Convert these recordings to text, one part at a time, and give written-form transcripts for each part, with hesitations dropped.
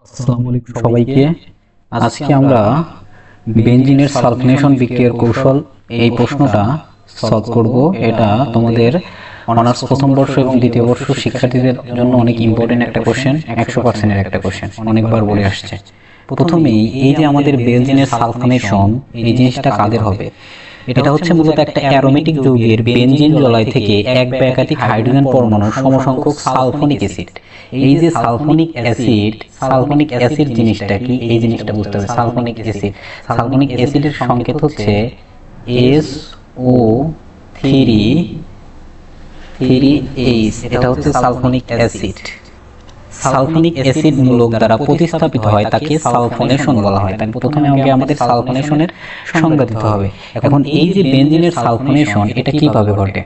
আসসালামু আলাইকুম সবাইকে। আজকে আমরা বেনজিনের সালফিনেশন বিক্রিয়ার কৌশল এই প্রশ্নটা সলভ করব। এটা তোমাদের অনার্স প্রথম বর্ষ এবং দ্বিতীয় বর্ষ শিক্ষার্থীদের জন্য অনেক ইম্পর্টেন্ট একটা কোশ্চেন, 100% এর একটা কোশ্চেন, অনেকবার বলে আসছে। প্রথমেই এই যে আমাদের বেনজিনের সালফিনেশন, এই জিনিসটা কাদের হবে? এটা হচ্ছে মূলত একটা অ্যারোমেটিক যৌগের বেনজিন জলায় থেকে এক বা একাধিক হাইড্রোজেন পরমাণুর সমসংখ্যক সালফোনিক অ্যাসিড। এই যে সালফোনিক অ্যাসিড জিনিসটা কি, এই জিনিসটা বুঝতে হবে। সালফোনিক অ্যাসিডের সংকেত হচ্ছে SO3H। এটা হচ্ছে সালফোনিক অ্যাসিড। সালফোনিক অ্যাসিড মূলক দ্বারা প্রতিস্থাপিত হয়, তাকে সালফোনেশন বলা হয়। তাই প্রথমে আমাদের সালফোনেশনের সংজ্ঞা দিতে হবে। এখন এই যে বেনজিনের সালফোনেশন, এটা কিভাবে ঘটে?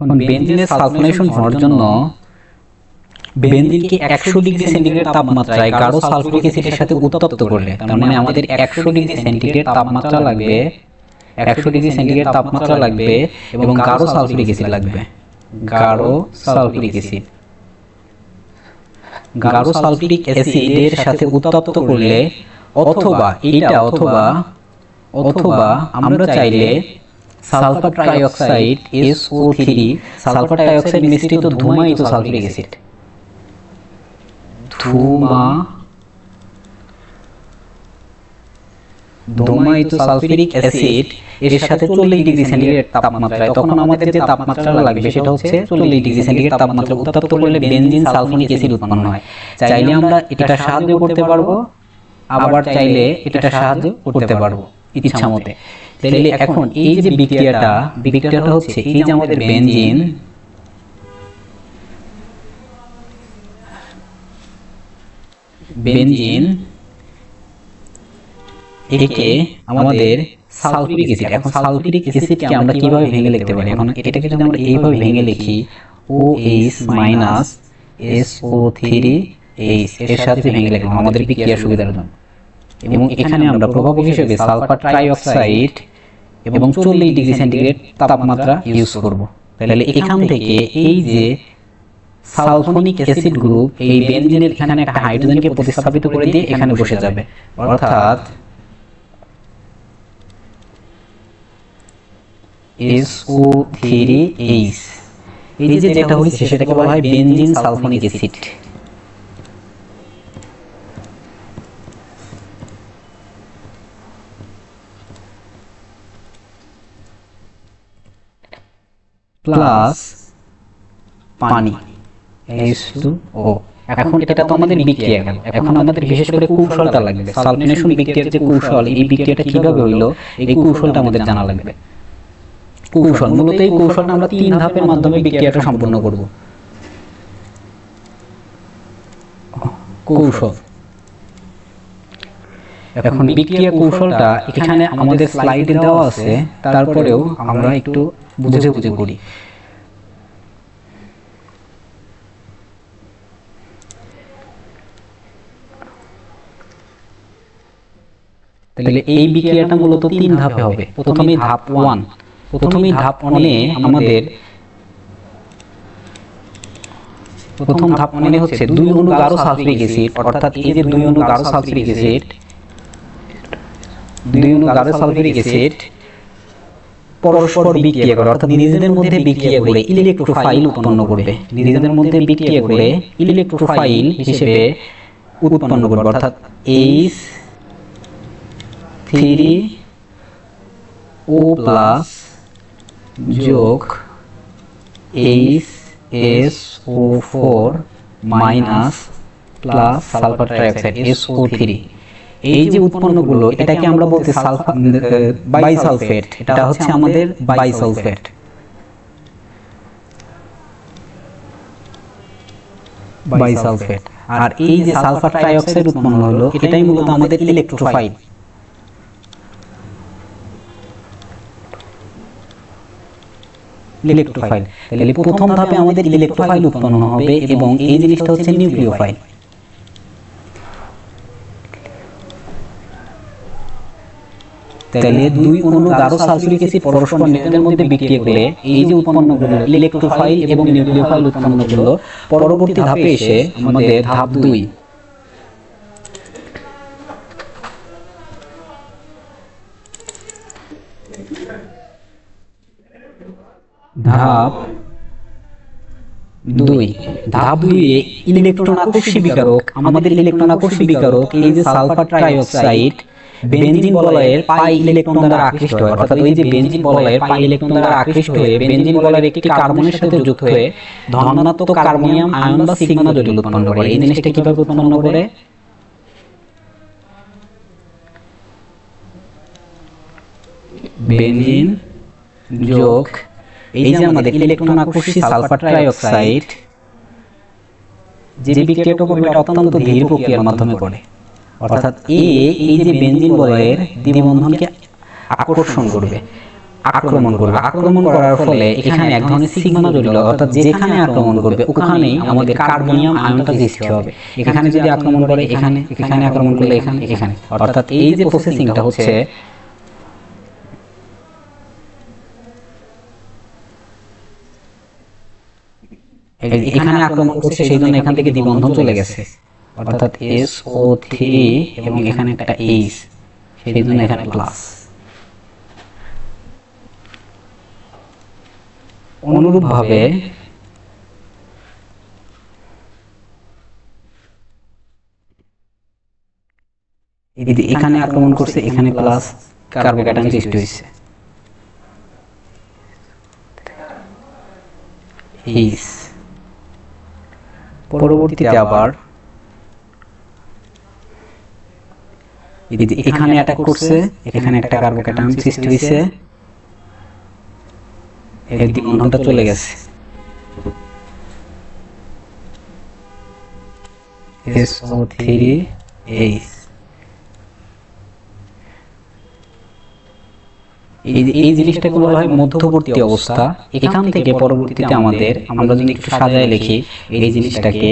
এখন বেনজিনের সালফোনেশন হওয়ার জন্য বেনজিনকে 100 ডিগ্রি সেন্টিগ্রেড তাপমাত্রায় গাঢ় সালফিউরিক অ্যাসিডের সাথে উত্তপ্ত করলে, তার মানে আমাদের 100 ডিগ্রি সেন্টিগ্রেড তাপমাত্রা লাগবে, 100 ডিগ্রি সেন্টিগ্রেড তাপমাত্রা লাগবে এবং গাঢ় সালফিউরিক অ্যাসিড লাগবে। গাঢ় সালফিউরিক অ্যাসিড, গাঢ় সালফিউরিক অ্যাসিডের সাথে উত্তপ্ত করলে, অথবা আমরা চাইলে sulphur trioxide SO3, sulphur trioxide মিশ্রিত ধূমায়িত সালফিউরিক অ্যাসিড, ধূমায়িত সালফিউরিক অ্যাসিড এর সাথে 40 ডিগ্রি সেন্টিগ্রেড তাপমাত্রায়, তখন আমাদের যে তাপমাত্রা লাগবে সেটা হচ্ছে 40 ডিগ্রি সেন্টিগ্রেড তাপমাত্রায় উত্তপ্ত করলে বেনজিন সালফোনিক অ্যাসিড উৎপন্ন হয়। চাইলে আমরা এটা সাহায্য করতে পারবো, আবার চাইলে এটা সাহায্য করতে পারবো ইচ্ছা মতে। তাহলে এখন এই যে বিক্রিয়াটা হচ্ছে, এই যে আমাদের বেনজিন একে আমাদের সালফিউরিক অ্যাসিড। এখন সালফিউরিক অ্যাসিডকে আমরা কিভাবে ভেঙে লিখতে পারি? এখন এটাকে যদি আমরা এইভাবে ভেঙে লিখি, OH SO3H এর সাথে ভেঙে লিখলাম আমাদের বিক্রিয়ার সুবিধার জন্য। এবং এখানে আমরা প্রভাবক হিসেবে সালফার ট্রাইঅক্সাইড এবং 40 ডিগ্রি সেন্টিগ্রেড তাপমাত্রা ইউজ করব। তাহলে এখান থেকে এই যে সালফোনিক অ্যাসিড গ্রুপ এই বেনজিনের এখানে একটা হাইড্রোজেনকে প্রতিস্থাপিত করে দিয়ে এখানে বসে যাবে, অর্থাৎ SO3H। এই যে যেটা হচ্ছে সেটাকে বলা হয় বেনজিন সালফোনিক অ্যাসিড। প্লাস পানি H2O। এখন এটা তো আমাদের বিক্রিয়া গেল। এখন আমাদের বিশেষ করে কৌশলটা লাগবে। সালফিনেশন বিক্রিয়ার যে কৌশল, এই বিক্রিয়াটা কিভাবে হইলো এই কৌশলটা আমাদের জানা লাগবে। কৌশল মূলত এই কৌশলটা আমরা 3 ধাপের মাধ্যমে বিক্রিয়াটা সম্পন্ন করব। কৌশল, এখন বিক্রিয়া কৌশলটা এখানে আমাদের স্লাইডে দেওয়া আছে, তারপরেও আমরা একটু বুঝে বুঝে করি। তাহলে এই বিক্রিয়াটা মূলত 3 ধাপে হবে। প্রথমেই ধাপ 1, ধাপ 1-এ আমাদের প্রথম ধাপ 1-এ হচ্ছে 2 অণু গাঢ় সালফিউরিক অ্যাসিড, অর্থাৎ এই যে 2 অণু গাঢ় সালফিউরিক অ্যাসিড পরস্পর বিক্রিয়া করে, অর্থাৎ নিজেদের মধ্যে বিক্রিয়া করে ইলেকট্রোফাইল উৎপন্ন করবে, নিজেদের মধ্যে বিক্রিয়া করে ইলেকট্রোফাইল হিসেবে উৎপন্ন করবে, অর্থাৎ H3O+ যোগ HSO4- plus sulphur trioxide SO3। এই যে উৎপন্নগুলো, এটাকে আমরা বলতে বাইসালফেট। এটা হচ্ছে আমাদের বাইসালফেট। আর এই যে সালফার ট্রাইঅক্সাইড উৎপন্ন হলো, এটাই মূলত আমাদের ইলেকট্রোফাইল। তাহলে প্রথম ধাপে আমাদের ইলেকট্রোফাইল উৎপন্ন হবে এবং এই জিনিসটা হচ্ছে নিউক্লিওফাইল। তাহলে দুই অণু গাঢ় সালফিউরিক অ্যাসিড পরস্পর নিউট্রালের মধ্যে বিক্রিয়া করলে এই যে উৎপন্নগুলো ইলেকট্রোফাইল এবং নিউক্লিওফাইল উৎপন্নগুলো পরবর্তী ধাপে এসে আমাদের ধাপ 2 ধাপ 2 এ ইলেকট্রন আকর্ষী বিকারক আমাদের ইলেকট্রন আকর্ষী বিকারক এই যে সালফার ট্রাইঅক্সাইড বেনজিন বলয়ের পাই ইলেকট্রন দ্বারা আকৃষ্ট হয়, অর্থাৎ ওই যে বেনজিন বলয়ের পাই ইলেকট্রন দ্বারা আকৃষ্ট হয়ে বেনজিন বলয়ের একটি কার্বনের সাথে যুক্ত হয়ে ধনাত্মক কার্বনিয়াম আয়ন বা সিগমা জটিল উৎপন্ন করে। এই জিনিসটা কিভাবে উৎপন্ন করে? বেনজিন যোগ এই যে আমাদের ইলেকট্রন আকর্ষী সালফার ট্রাইঅক্সাইড যে বিক্রিয়াটা করবে এটা অত্যন্ত ধীর প্রক্রিয়ার মাধ্যমে করে, অর্থাৎ এই যে বেনজিন বলয়ের দ্বিবন্ধনকে আকর্ষণ করবে, আক্রমণ করার ফলে এখানে এক ধরনের সিগমা জটিল, অর্থাৎ যেখানে আক্রমণ করবে ওখানেই আমাদের কার্বনিয়াম আয়নটা সৃষ্টি হবে। এখানে যদি আক্রমণ করে এখানে আক্রমণ করলে এখানে, অর্থাৎ এই যে প্রসেসিংটা হচ্ছে এখানে আক্রমণ করছে, সেই জন্য এখান থেকে দ্বিবন্ধন চলে গেছে, অর্থাৎ SO3 এবং এখানে একটা H, সেই জন্য এখানে প্লাস। অনুরূপভাবে এখানে আক্রমণ করছে, এখানে প্লাস, কার্বোক্যাটায়ন সৃষ্টি হয়েছে। পরবর্তীতে আবার এখানে অ্যাটাক করছে, এখানে একটা কার্বোক্যাটায়ন সৃষ্টি হয়েছে, এর দ্বিবন্ধনটা চলে গেছে, SO3H। এই জিনিসটাকে বলা হয় মধ্যবর্তী অবস্থা। এখান থেকে পরবর্তীতে আমরা যদি একটু সাজায় লিখি এই জিনিসটাকে,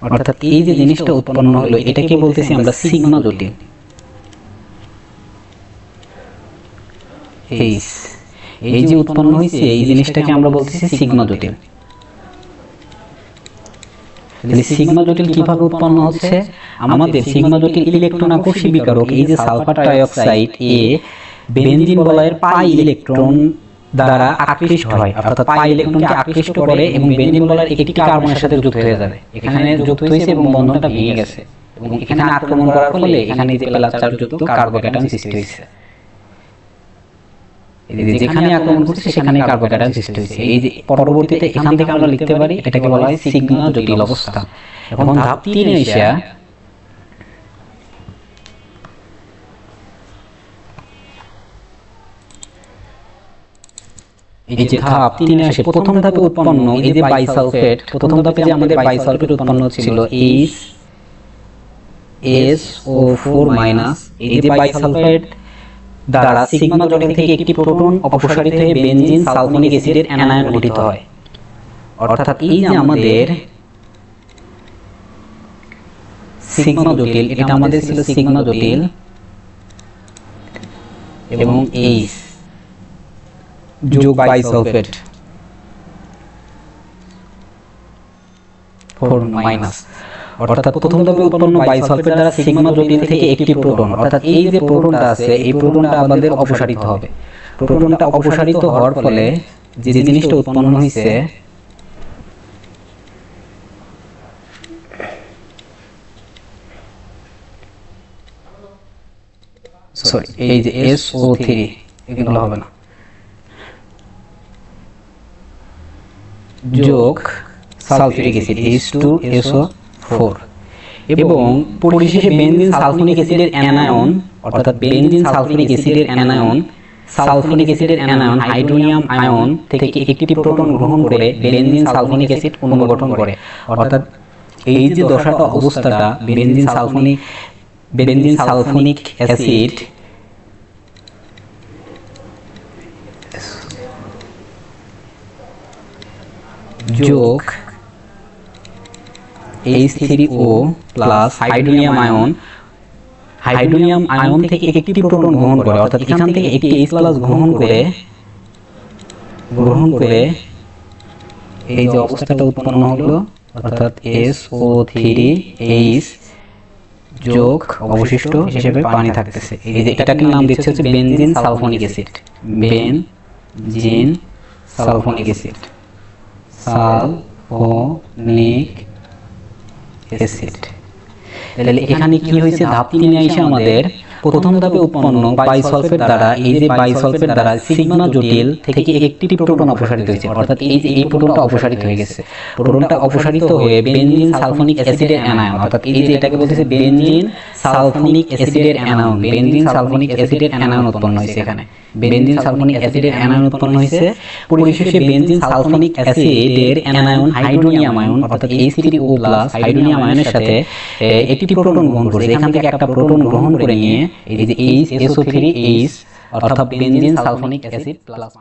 অর্থাৎ এই যে জিনিসটা উৎপন্ন হলো এটাকে বলতেছি আমরা সিগমা জটিল। এই যে উৎপন্ন হয়েছে এই জিনিসটাকে আমরা বলতেছি সিগমা জটিল। সিগমা জটিল কিভাবে উৎপন্ন হচ্ছে? আমাদের সিগমা জটিল ইলেকট্রন আকর্ষী বিকারক এই যে সালফার ট্রাইঅক্সাইড বেনজিন বলয়ের পাই ইলেকট্রন দ্বারা আকৃষ্ট হয়, অর্থাৎ পাই ইলেকট্রনকে আকৃষ্ট করে এবং বেনজিন বলয়ের একটি কার্বনের সাথে যুক্ত হয়ে যাবে। এখানে যুক্ত হয়েছে এবং বন্ধনটা ভেঙে গেছে এবং এখানে আক্রমণ করার ফলে এখানে যে প্লাস চার্জ যুক্ত কার্বোক্যাটায়ন সৃষ্টি হয়েছে। যেখানে আক্রমণ করছে সেখানে কার্বোক্যাটায়ন সৃষ্টি হয়েছে। এই যে পরবর্তীতে এখান থেকে আমরা লিখতে পারি এটাকে বলা হয় সিগমা জটিল অবস্থা। এখন ধাপ 3 এ এসে এই যে ধাপ 3 এ আসে, প্রথম ধাপে উৎপন্ন এই যে বাইসালফেট, প্রথম ধাপে যে আমাদের বাইসালফেট উৎপন্ন ছিল HSO4-, এই যে বাইসালফেট দ্বারা সিগমা জটিল থেকে একটি প্রোটন অপসারিত হয়ে বেনজিন সালফোনিক অ্যাসিডের অ্যানায়ন গঠিত হয়। অর্থাৎ এই যে আমাদের সিগমা জটিল, এটা আমাদের ছিল সিগমা জটিল এবং H যোগ বাইসালফেট 4-, অর্থাৎ প্রথম ধাপে উৎপন্ন বাইসালফেট দ্বারা সিগমা জটিল থেকে একটি প্রোটন, অর্থাৎ এই যে প্রোটনটা আছে এই প্রোটনটা আমাদের অপসারিত হবে। প্রোটনটা অপসারিত হওয়ার ফলে যে জিনিসটা উৎপন্ন হয়েছে এই যে SO3, এগুলো হবে না, যোগ সালফিউরিক অ্যাসিড H2SO4 এবং পরিশেষে বেনজিন সালফোনিক অ্যাসিডের অ্যানায়ন, অর্থাৎ বেনজিন সালফোনিক অ্যাসিডের অ্যানায়ন সালফোনিক অ্যাসিডের অ্যানায়ন হাইড্রোনিয়াম আয়ন থেকে একটি প্রোটন গ্রহণ করে বেনজিন সালফোনিক অ্যাসিড পুনর্গঠন করে। অর্থাৎ এই যে দশাটা অবস্থাটা বেনজিন সালফোনিক অ্যাসিড যোগ H3O প্লাস হাইড্রোনিয়াম আয়ন থেকে একটি প্রোটন গ্রহণ করে, অর্থাৎ এখান থেকে একটি H+ গ্রহণ করে এই যে অবস্থাটা উৎপন্ন হলো, অর্থাৎ SO3H যোগ অবশিষ্ট হিসেবে পানি থাকতেছে। এই যে এটাকে নাম দিচ্ছে হচ্ছে benzene sulphonic acid. Benzene sulphonic acid, sulphonic acid. তাহলে এখানে কি হয়েছে, ধাপ 3 এ এসে আমাদের প্রথম ধাপে উৎপন্ন বাইসালফেট দ্বারা, এই যে বাইসালফেট দ্বারা সিগমা জটিল থেকে একটি প্রোটন অপসারিত হয়েছে, অর্থাৎ এই যে এই প্রোটনটা অপসারিত হয়ে গেছে। প্রোটনটা অপসারিত হয়ে বেনজিন সালফোনিক অ্যাসিডের অ্যানায়ন, অর্থাৎ এই যে এটাকে বলতেছে বেনজিন সালফোনিক অ্যাসিডের অ্যানায়ন, বেনজিন সালফোনিক অ্যাসিডের অ্যানায়ন উৎপন্ন হয়েছে। এখানে বেনজিন সালফোনিক অ্যাসিডের অ্যানায়ন উৎপন্ন হয়েছে। পরিশেষে বেনজিন সালফোনিক অ্যাসিডের অ্যানায়ন হাইড্রোনিয়াম আয়ন, অর্থাৎ H3O প্লাস হাইড্রোনিয়াম আয়নের সাথে একটি প্রোটন গ্রহণ করেছে। এখান থেকে একটা প্রোটন গ্রহণ করে নিয়ে এই যে SO3H, অর্থাৎ বেনজিন সালফোনিক অ্যাসিড প্লাস